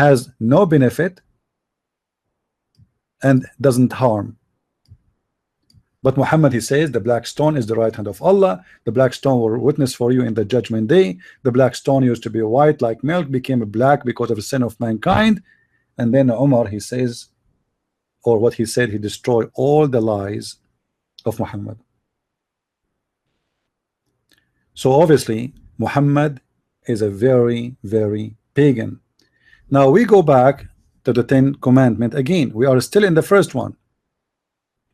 has no benefit and doesn't harm. But Muhammad, he says, the black stone is the right hand of Allah. The black stone will witness for you in the judgment day. The black stone used to be white like milk, became black because of the sin of mankind. And then Umar, he says, or what he said, he destroyed all the lies of Muhammad. So obviously Muhammad is a very, very pagan. Now we go back to the 10 commandments again. We are still in the first one.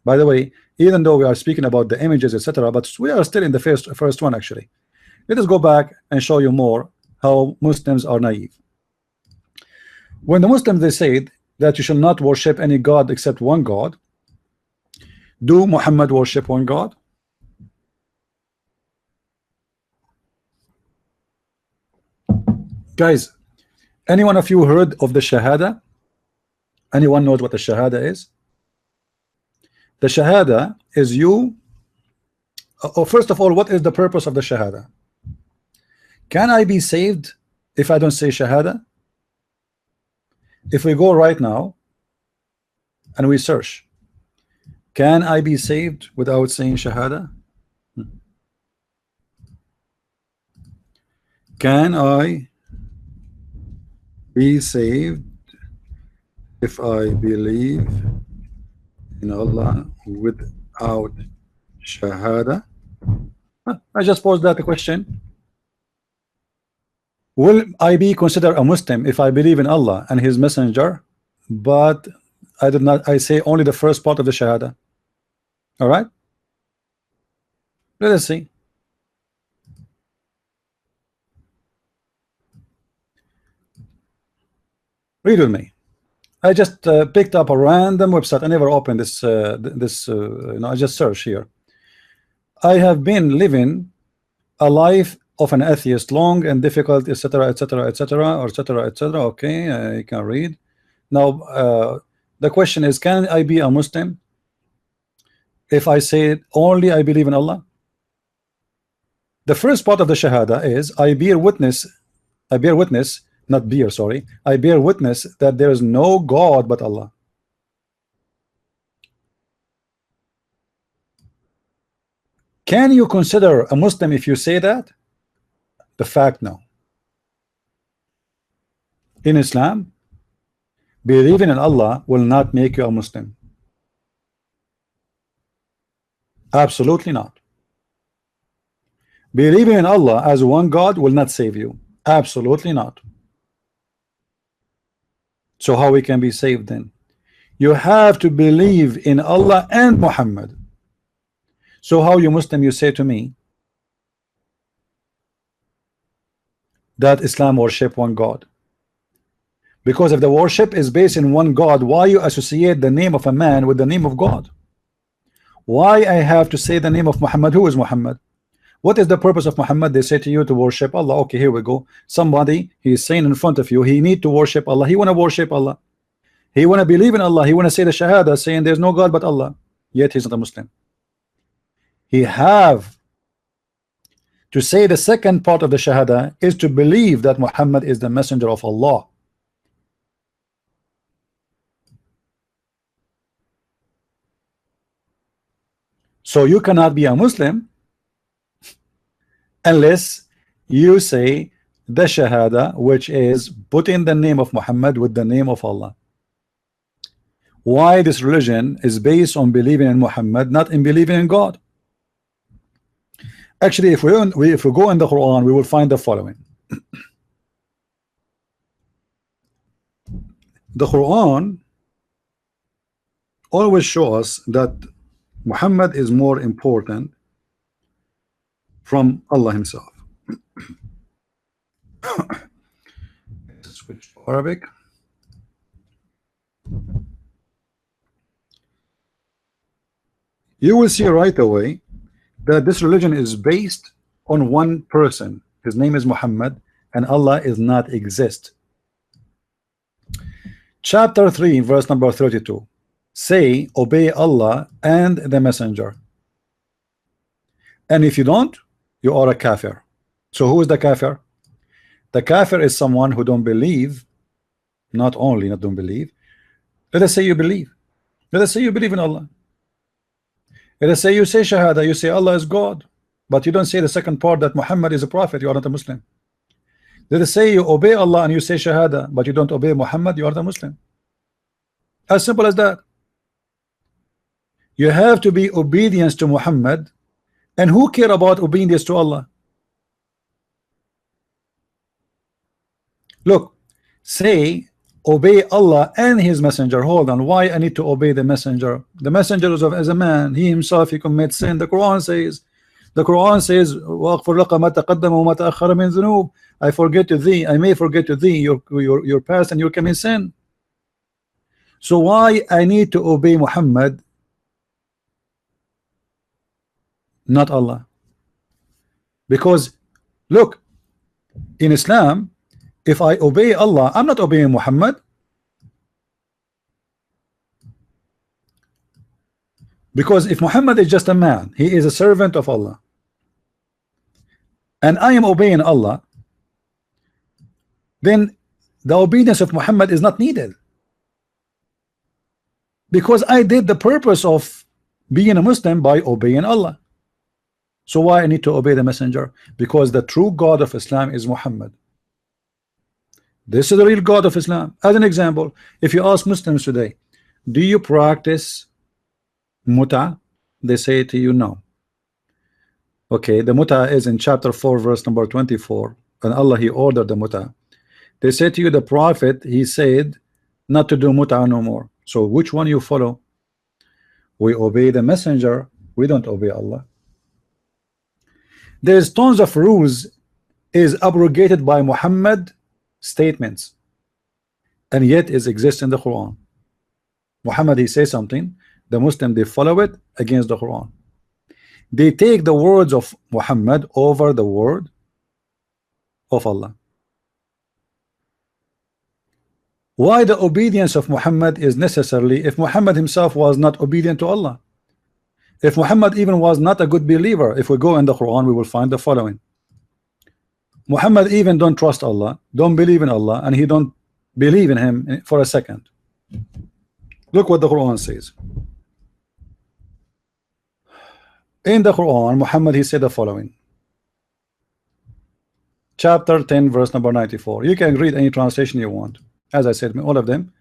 By the way, even though we are speaking about the images, etc., but we are still in the first one actually. Let us go back and show you more how Muslims are naive. When the Muslims, they said that you shall not worship any God except one God, do Muhammad worship one God? Guys, anyone of you heard of the Shahada? Anyone knows what the Shahada is? The Shahada is you. First of all, what is the purpose of the Shahada? Can I be saved if I don't say Shahada? If we go right now and we search, can I be saved without saying Shahada? Can I be saved if I believe in Allah without Shahada? I just posed that question. Will I be considered a Muslim if I believe in Allah and His Messenger, but I say only the first part of the Shahada? All right, let us see. Read with me. I just picked up a random website. I never opened this. I just searched here. I have been living a life of an atheist, long and difficult, etc., etc., etc., or etc., etc. Okay, I can read. Now, the question is, can I be a Muslim if I say only I believe in Allah? The first part of the Shahada is I bear witness, not bear, sorry, I bear witness that there is no God but Allah. Can you consider a Muslim if you say that? The fact, no. In Islam, believing in Allah will not make you a Muslim. Absolutely not. Believing in Allah as one God will not save you. Absolutely not. So how we can be saved then? You have to believe in Allah and Muhammad. So how you Muslim, you say to me that Islam worship one God? Because if the worship is based in one God, why you associate the name of a man with the name of God? Why I have to say the name of Muhammad? Who is Muhammad? What is the purpose of Muhammad? They say to you to worship Allah. Okay, here we go. Somebody, he is saying in front of you, he need to worship Allah. He want to worship Allah. He want to believe in Allah. He want to say the Shahada, saying there's no God but Allah. Yet he's not a Muslim. He have to say the second part of the Shahada is to believe that Muhammad is the messenger of Allah. So you cannot be a Muslim unless you say the Shahada, which is putting the name of Muhammad with the name of Allah. Why this religion is based on believing in Muhammad, not in believing in God? Actually, if we go in the Quran, we will find the following. The Quran always shows us that Muhammad is more important from Allah himself. Switch to Arabic. You will see right away that this religion is based on one person. His name is Muhammad, and Allah is not exist. Chapter 3, verse number 32. Say, obey Allah and the messenger. And if you don't, you are a kafir. So who is the kafir? The kafir is someone who don't believe Not only not don't believe. Let us say you believe. Let us say you believe in Allah. Let us say you say Shahada, you say Allah is God, but you don't say the second part that Muhammad is a prophet. You are not a Muslim. Let us say you obey Allah and you say Shahada, but you don't obey Muhammad. You are not a Muslim. As simple as that. You have to be obedience to Muhammad, and who care about obedience to Allah? Look, say obey Allah and his messenger. Hold on, why I need to obey the messenger? The messenger is as a man, he himself, he commits sin. The Quran says I forget to thee, I may forget to thee your past and your coming sin. So why I need to obey Muhammad, not Allah? Because look, in Islam, if I obey Allah, I'm not obeying Muhammad. Because if Muhammad is just a man, he is a servant of Allah, and I am obeying Allah, then the obedience of Muhammad is not needed, because I did the purpose of being a Muslim by obeying Allah. So why I need to obey the messenger? Because the true God of Islam is Muhammad. This is the real God of Islam. As an example, if you ask Muslims today, do you practice muta? They say to you, no. Okay, the muta is in chapter 4 verse number 24, and Allah, he ordered the muta. They say to you, the prophet, he said not to do muta no more. So which one you follow? We obey the messenger, we don't obey Allah. There's tons of rules is abrogated by Muhammad statements, and yet it exists in the Quran. Muhammad, he says something, the Muslim, they follow it against the Quran. They take the words of Muhammad over the word of Allah. Why the obedience of Muhammad is necessarily if Muhammad himself was not obedient to Allah? If Muhammad even was not a good believer, if we go in the Quran, we will find the following. Muhammad even don't trust Allah, don't believe in Allah, and he don't believe in him for a second. Look what the Quran says. In the Quran, Muhammad, he said the following. Chapter 10 verse number 94. You can read any translation you want. As I said, all of them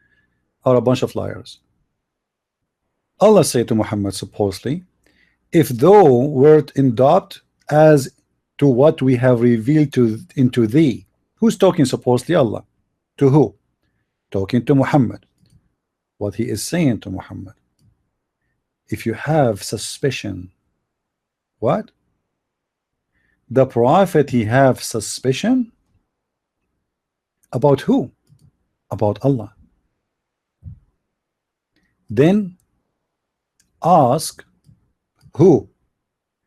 are a bunch of liars. Allah said to Muhammad, supposedly, if thou wert in doubt as to what we have revealed into thee. Who's talking? Supposedly Allah. To who? Talking to Muhammad. What he is saying to Muhammad, if you have suspicion, what? The prophet, he have suspicion about who? About Allah. Then ask who?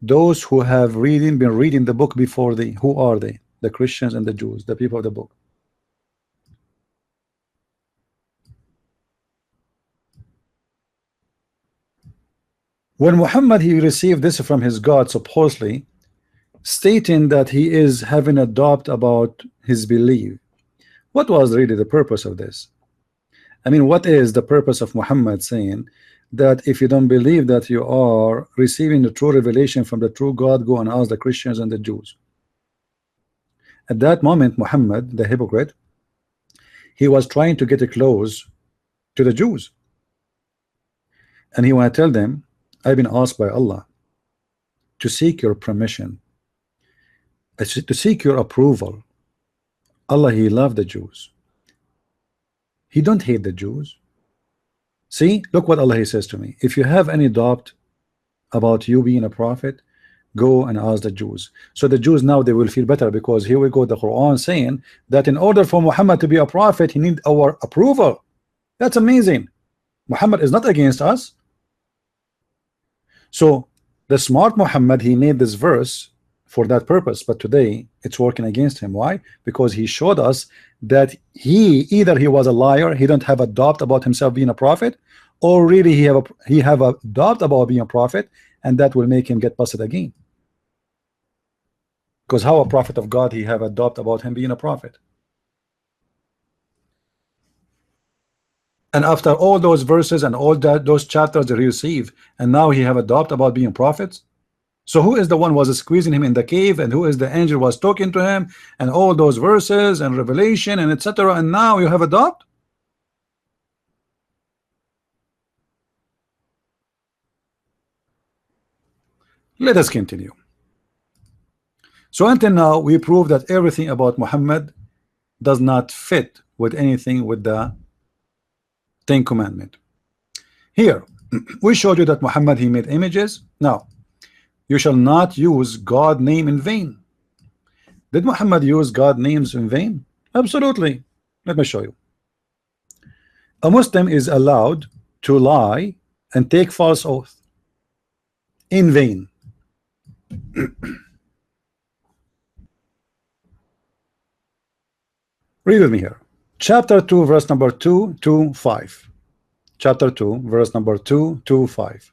Those who have been reading the book before thee. Who are they? The Christians and the Jews, the people of the book. When Muhammad, he received this from his God, supposedly stating that he is having a doubt about his belief, what was really the purpose of this? I mean, what is the purpose of Muhammad saying that if you don't believe that you are receiving the true revelation from the true God, go and ask the Christians and the Jews? At that moment, Muhammad, the hypocrite, he was trying to get close to the Jews, and he want to tell them, I've been asked by Allah to seek your permission, to seek your approval. Allah, he loved the Jews. He don't hate the Jews. See, look what Allah, he says to me. If you have any doubt about you being a prophet, go and ask the Jews. So the Jews now, they will feel better, because here we go, the Quran saying that in order for Muhammad to be a prophet, he need our approval. That's amazing. Muhammad is not against us. So the smart Muhammad, he made this verse for that purpose, but today it's working against him. Why? Because he showed us that either he was a liar, he don't have a doubt about himself being a prophet, or really he have a doubt about being a prophet, and that will make him get busted again. Because how a prophet of God, he have a doubt about him being a prophet? And after all those verses and all those chapters that he received, and now he have a doubt about being prophets. So who is the one was squeezing him in the cave, and who is the angel was talking to him, and all those verses and revelation and etc. And now you have a doubt? Let us continue. So until now we prove that everything about Muhammad does not fit with anything with the Ten Commandment. Here we showed you that Muhammad, he made images. Now, you shall not use God name in vain. Did Muhammad use God names in vain? Absolutely. Let me show you. A Muslim is allowed to lie and take false oath in vain. Read with me here. Chapter 2 verse number 2 to 5. Chapter 2 verse number 2 to 5.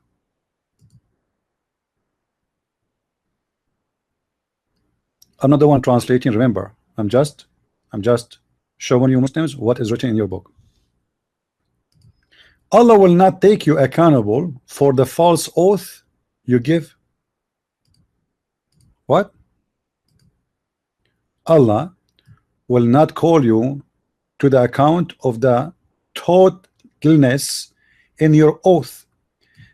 I'm not the one translating, remember. I'm just showing you Muslims what is written in your book. Allah will not take you accountable for the false oath you give. What? Allah will not call you to the account of the totalness in your oath.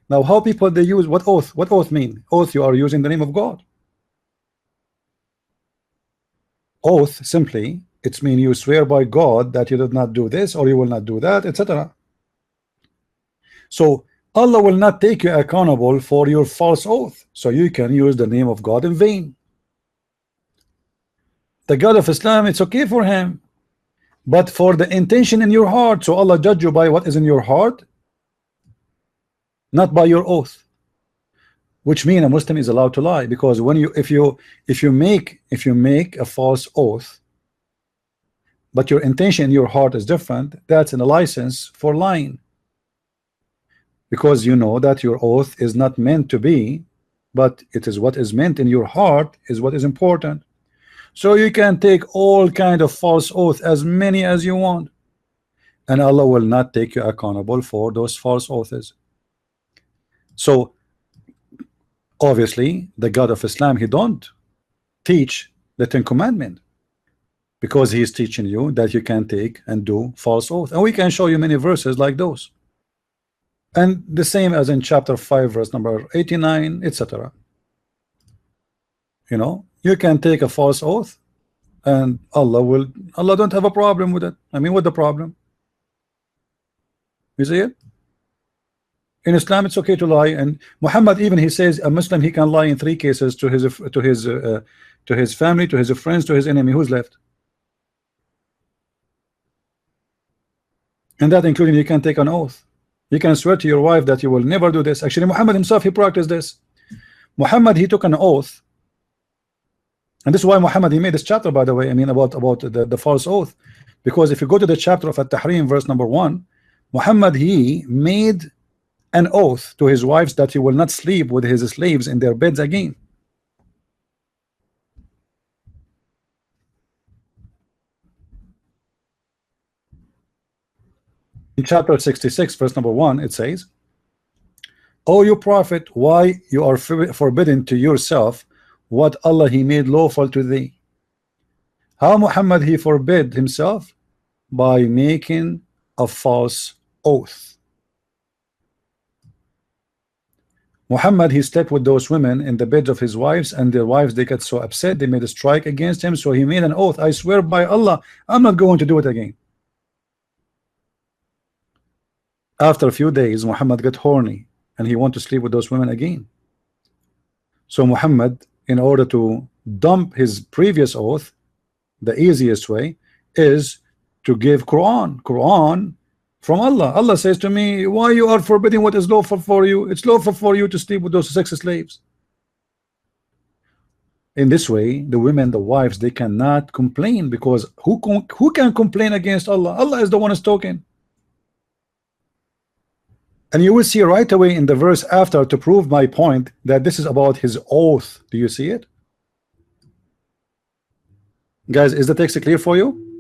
Now, how people they use what oath? What oath mean? Oath, you are using the name of God. Oath simply, it's mean you swear by God that you did not do this or you will not do that, etc. So Allah will not take you accountable for your false oath, so you can use the name of God in vain. The God of Islam, it's okay for him, but for the intention in your heart, so Allah judge you by what is in your heart, not by your oath. Which means a Muslim is allowed to lie, because when you if you make a false oath, but your intention in your heart is different, that's a license for lying, because you know that your oath is not meant to be, but it is what is meant in your heart is what is important. So you can take all kind of false oath, as many as you want, and Allah will not take you accountable for those false oaths. So obviously the God of Islam, he don't teach the Ten Commandments, because he is teaching you that you can take and do false oath, and we can show you many verses like those, and the same as in chapter 5 verse number 89, etc. You know, you can take a false oath and Allah don't have a problem with it. I mean, what the problem? You see it? In Islam it's okay to lie, and Muhammad even he says a Muslim he can lie in 3 cases to his family, to his friends, to his enemy. Who's left? And that including you can take an oath. You can swear to your wife that you will never do this. Actually Muhammad himself, he practiced this. Muhammad, he took an oath, and this is why Muhammad, he made this chapter, by the way, I mean about the false oath, because if you go to the chapter of At-Tahrim verse number 1, Muhammad, he made an oath to his wives that he will not sleep with his slaves in their beds again. In chapter 66 verse number 1 it says, "O you prophet, why you are forbidden to yourself what Allah he made lawful to thee?" How Muhammad he forbid himself? By making a false oath. Muhammad, he slept with those women in the beds of his wives, and their wives, they got so upset, they made a strike against him, so he made an oath, I swear by Allah, I'm not going to do it again. After a few days, Muhammad got horny, and he wanted to sleep with those women again. So Muhammad, in order to dump his previous oath, the easiest way is to give Quran from Allah. Allah says to me, why you are forbidding what is lawful for you? It's lawful for you to sleep with those sex slaves. In this way, the women, the wives, they cannot complain, because who can complain against Allah? Allah is the one who's talking. And you will see right away in the verse after, to prove my point, that this is about his oath. Do you see it? Guys, is the text clear for you?